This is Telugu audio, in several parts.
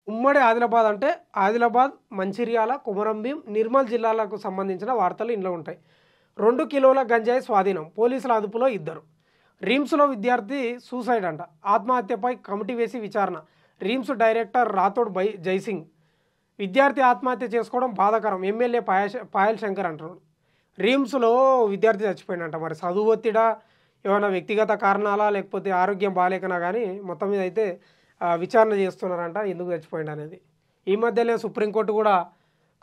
ఉమ్మడి ఆదిలాబాద్ అంటే ఆదిలాబాద్, మంచిర్యాల, కొమరంభీం, నిర్మల్ జిల్లాలకు సంబంధించిన వార్తలు ఇందులో ఉంటాయి. 2 కిలోల గంజాయి స్వాధీనం, పోలీసుల అదుపులో 2. రిమ్స్లో విద్యార్థి సూసైడ్ అంట, ఆత్మహత్యపై కమిటీ వేసి విచారణ. రిమ్స్ డైరెక్టర్ రాథోడ్ జైసింగ్, విద్యార్థి ఆత్మహత్య చేసుకోవడం బాధాకరం, ఎమ్మెల్యే పాయల్ శంకర్ అంటున్నాడు. రిమ్స్లో విద్యార్థి చచ్చిపోయినంట. మరి చదువు ఒత్తిడా, ఏమైనా వ్యక్తిగత కారణాలా, లేకపోతే ఆరోగ్యం బాగాలేకనా కానీ మొత్తం మీద అయితే విచారణ చేస్తున్నారంట ఎందుకు చచ్చిపోయింది అనేది. ఈ మధ్యనే సుప్రీంకోర్టు కూడా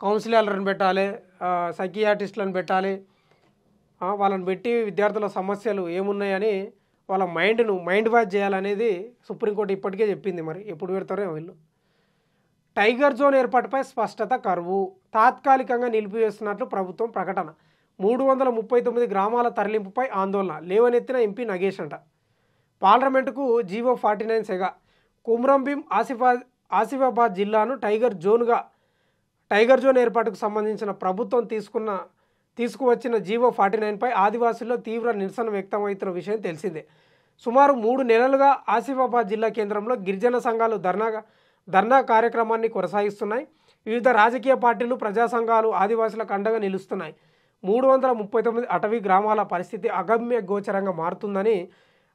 కౌన్సిలర్లను పెట్టాలి, సైకియాట్రిస్టులను పెట్టాలి, వాళ్ళని పెట్టి విద్యార్థుల సమస్యలు ఏమున్నాయని వాళ్ళ మైండ్ వాష్ చేయాలనేది సుప్రీంకోర్టు ఇప్పటికే చెప్పింది. మరి ఎప్పుడు పెడతారో వీళ్ళు. టైగర్ జోన్ ఏర్పాటుపై స్పష్టత కరువు, తాత్కాలికంగా నిలిపివేస్తున్నట్లు ప్రభుత్వం ప్రకటన. 339 గ్రామాల తరలింపుపై ఆందోళన, లేవనెత్తిన ఎంపీ నగేష్ అంట. పార్లమెంటుకు జీవో 49 సెగ. కుమ్రంభీం ఆసిఫాబాద్ జిల్లాను టైగర్ జోన్ ఏర్పాటుకు సంబంధించిన ప్రభుత్వం తీసుకువచ్చిన జీవో 49పై ఆదివాసుల్లో తీవ్ర నిరసన వ్యక్తమవుతున్న విషయం తెలిసిందే. సుమారు 3 నెలలుగా ఆసిఫాబాద్ జిల్లా కేంద్రంలో గిరిజన సంఘాలు ధర్నా కార్యక్రమాన్ని కొనసాగిస్తున్నాయి. వివిధ రాజకీయ పార్టీలు, ప్రజా సంఘాలు ఆదివాసులకు అండగా నిలుస్తున్నాయి. 339 అటవీ గ్రామాల పరిస్థితి అగమ్య గోచరంగా మారుతుందని,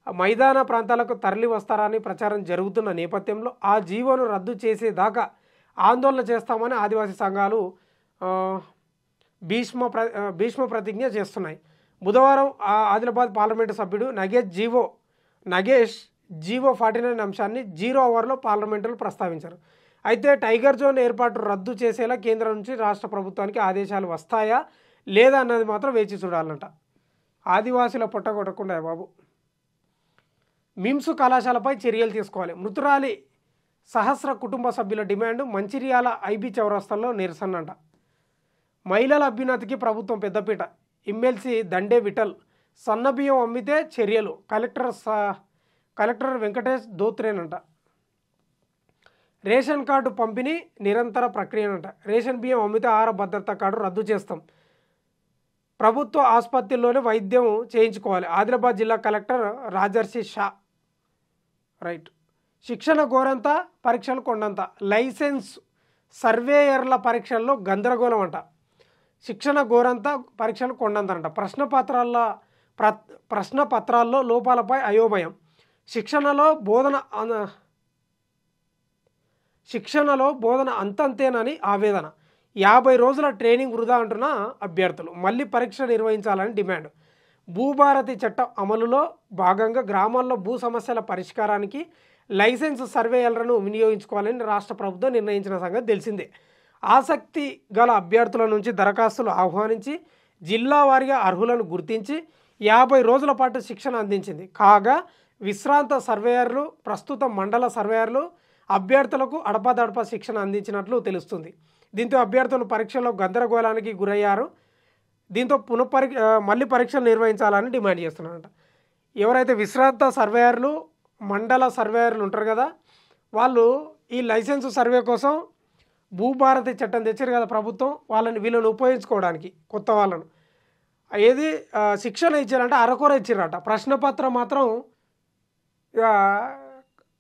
మైదాన ప్రాంతాలకు తరలి వస్తారని ప్రచారం జరుగుతున్న నేపథ్యంలో ఆ జీవోను రద్దు చేసేదాకా ఆందోళన చేస్తామని ఆదివాసీ సంఘాలు భీష్మ ప్రతిజ్ఞ చేస్తున్నాయి. బుధవారం ఆదిలాబాద్ పార్లమెంటు సభ్యుడు నగేష్ జీవో 49 అంశాన్ని 0 అవర్లో పార్లమెంటులో ప్రస్తావించారు. అయితే టైగర్ జోన్ ఏర్పాటు రద్దు చేసేలా కేంద్రం నుంచి రాష్ట్ర ప్రభుత్వానికి ఆదేశాలు వస్తాయా లేదా అన్నది మాత్రం వేచి చూడాలంట. ఆదివాసుల పొట్టగొట్టకుండా బాబు. మిమ్స్ కళాశాలపై చర్యలు తీసుకోవాలి, మృతురాలి సహస్ర కుటుంబ సభ్యుల డిమాండ్. మంచిర్యాల ఐబీ చౌరస్తాలో నిరసన అంట. మహిళల అభ్యున్నతికి ప్రభుత్వం పెద్దపీట, ఎమ్మెల్సీ దండే విఠల్. సన్నబియ్యం అమ్మితే చర్యలు, కలెక్టర్ వెంకటేష్ దోత్రేనంట. రేషన్ కార్డు పంపిణీ నిరంతర ప్రక్రియనంట. రేషన్ బియ్యం అమ్మితే ఆహార భద్రతా కార్డు రద్దు చేస్తాం, ప్రభుత్వ ఆసుపత్రుల్లోనే వైద్యం చేయించుకోవాలి. ఆదిలాబాద్ జిల్లా కలెక్టర్ రాజర్షి షా. రైట్. శిక్షణ గోరంతా, పరీక్షలు కొండంత. లైసెన్స్ సర్వేయర్ల పరీక్షల్లో గందరగోళం అంట. శిక్షణ గోరంతా, పరీక్షలు కొండంత అంట. ప్రశ్న పత్రాల్లో లోపాలపై అయోమయం. శిక్షణలో బోధన అంతంతేనని ఆవేదన. 50 రోజుల ట్రైనింగ్ వృధా అంటున్న అభ్యర్థులు. మళ్ళీ పరీక్ష నిర్వహించాలని డిమాండ్. భూభారతి చట్టం అమలులో భాగంగా గ్రామాల్లో భూ సమస్యల పరిష్కారానికి లైసెన్స్ సర్వేయర్లను వినియోగించుకోవాలని రాష్ట్ర ప్రభుత్వం నిర్ణయించిన సంగతి తెలిసిందే. ఆసక్తి గల అభ్యర్థుల నుంచి దరఖాస్తులు ఆహ్వానించి జిల్లా వారీగా అర్హులను గుర్తించి 50 రోజుల పాటు శిక్షణ అందించింది. కాగా విశ్రాంత సర్వేయర్లు, ప్రస్తుత మండల సర్వేయర్లు అభ్యర్థులకు అడపాదడపా శిక్షణ అందించినట్లు తెలుస్తుంది. దీంతో అభ్యర్థులు పరీక్షల్లో గందరగోళానికి గురయ్యారు. దీంతో మళ్ళీ పరీక్షలు నిర్వహించాలని డిమాండ్ చేస్తున్నారంట. ఎవరైతే విశ్రాంత సర్వేయర్లు, మండల సర్వేయర్లు ఉంటారు కదా, వాళ్ళు ఈ లైసెన్స్ సర్వే కోసం భూభారతి చట్టం తెచ్చారు కదా ప్రభుత్వం, వీళ్ళని ఉపయోగించుకోవడానికి కొత్త వాళ్ళను ఏది శిక్షణ ఇచ్చారంటే అరకొర ఇచ్చారట. ప్రశ్నపత్రం మాత్రం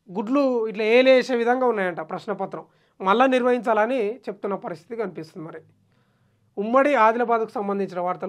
గుడ్లు ఇట్లా ఏలేసే విధంగా ఉన్నాయంట ప్రశ్నపత్రం. మళ్ళీ నిర్వహించాలని చెప్తున్న పరిస్థితి కనిపిస్తుంది. మరి ఉమ్మడి ఆదిలాబాద్కు సంబంధించిన వార్తలు.